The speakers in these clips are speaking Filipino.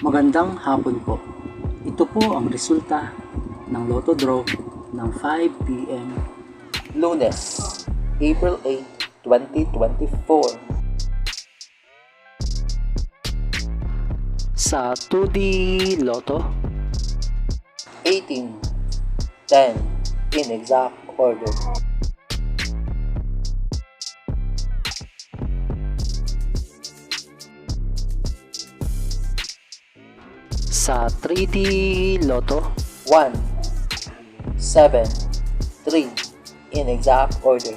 Magandang hapon po. Ito po ang resulta ng Lotto Draw ng 5 p.m. Lunes, April 8, 2024. Sa 2D Lotto, 18, 10, in exact order. sa 3D Lotto, 1, 7, 3, in exact order.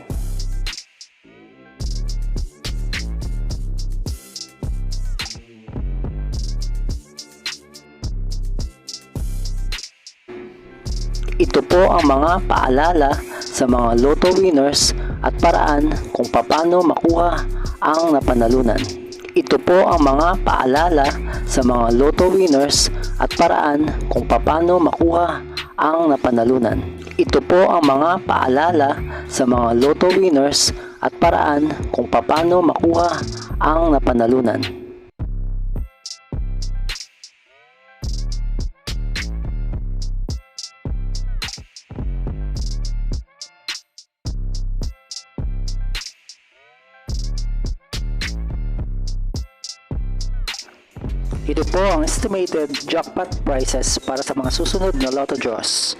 ito po ang mga paalala sa mga Lotto winners at paraan kung paano makuha ang napanalunan. Ito po ang mga paalala sa mga Lotto winners at paraan kung paano makuha ang napanalunan. Ito po ang mga paalala sa mga Lotto winners at paraan kung paano makuha ang napanalunan. Ito po ang estimated jackpot prices para sa mga susunod na Lotto draws.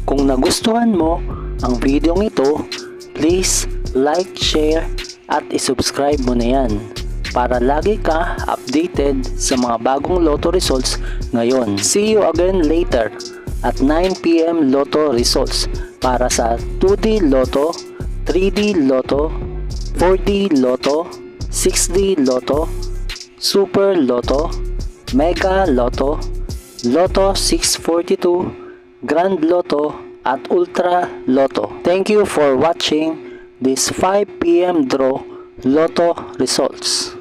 Kung nagustuhan mo ang video ito, please like, share at isubscribe mo na yan para lagi ka updated sa mga bagong Lotto results ngayon. See you again later at 9 p.m. Lotto results para sa 2D Lotto, 3D Lotto, 4D Lotto, 6D Lotto, Super Lotto, Mega Lotto, Lotto 642, Grand Lotto at Ultra Lotto. Thank you for watching this 5 p.m. draw Lotto results.